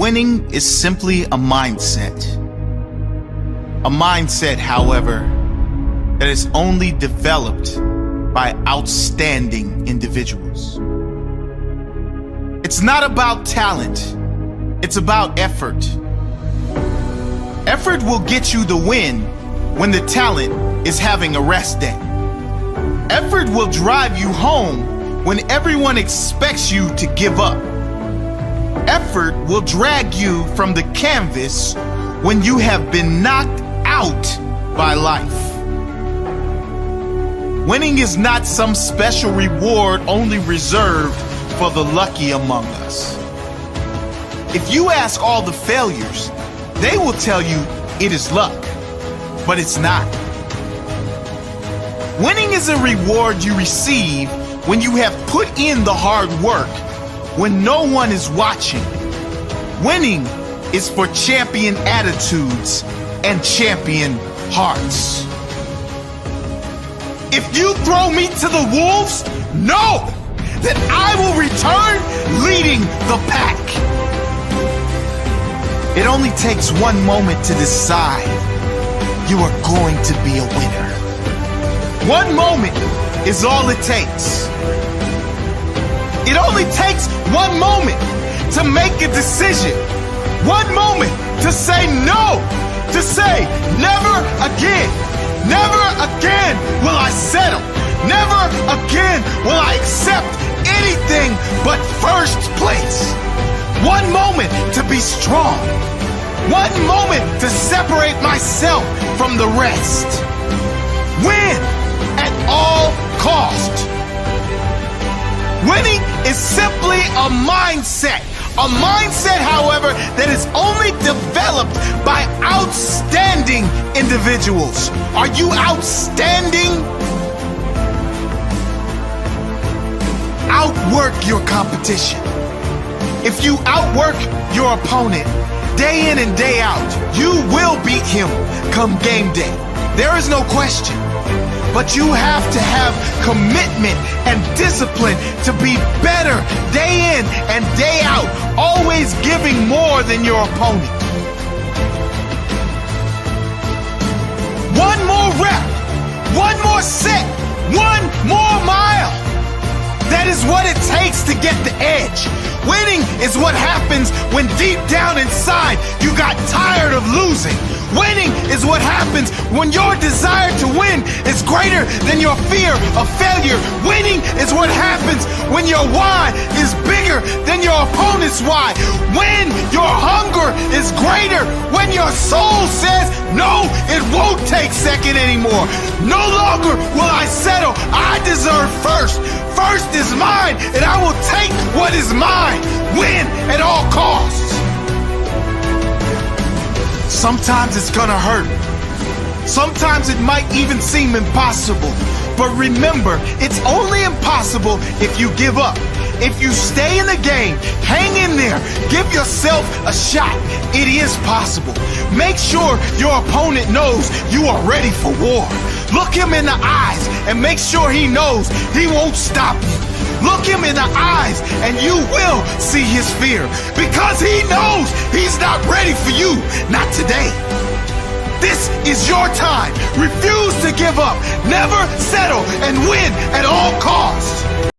Winning is simply a mindset. A mindset, however, that is only developed by outstanding individuals. It's not about talent, it's about effort. Effort will get you the win when the talent is having a rest day. Effort will drive you home when everyone expects you to give up. Effort will drag you from the canvas when you have been knocked out by life. Winning is not some special reward only reserved for the lucky among us. If you ask all the failures, they will tell you it is luck, but it's not. Winning is a reward you receive when you have put in the hard work, when no one is watching. Winning is for champion attitudes and champion hearts. If you throw me to the wolves, know that I will return leading the pack. It only takes one moment to decide you are going to be a winner. One moment is all it takes. It only takes one moment to make a decision. One moment to say no, to say never again. Never again will I settle. Never again will I accept anything but first place. One moment to be strong. One moment to separate myself from the rest. Win at all cost. Winning is simply a mindset. A mindset, however, that is only developed by outstanding individuals. Are you outstanding? Outwork your competition. If you outwork your opponent day in and day out, you will beat him come game day. There is no question. But you have to have commitment and discipline to be better day in and day out, always giving more than your opponent. One more rep, one more set, one more mile. That is what it takes to get the edge. Winning is what happens when deep down inside you got tired of losing. Winning is what happens when your desire to win is greater than your fear of failure. Winning is what happens when your why is bigger than your opponent's why. When your hunger is greater, when your soul says, no, it won't take second anymore. No longer will I settle. I deserve first. First is mine, and I will take what is mine. Win at all costs. Sometimes it's gonna hurt. Sometimes it might even seem impossible. But remember, it's only impossible if you give up. If you stay in the game, hang in there, give yourself a shot. It is possible. Make sure your opponent knows you are ready for war. Look him in the eyes and make sure he knows he won't stop you. Look him in the eyes and you will see his fear, because he knows he's not ready for you, not today. This is your time. Refuse to give up. Never settle and win at all costs.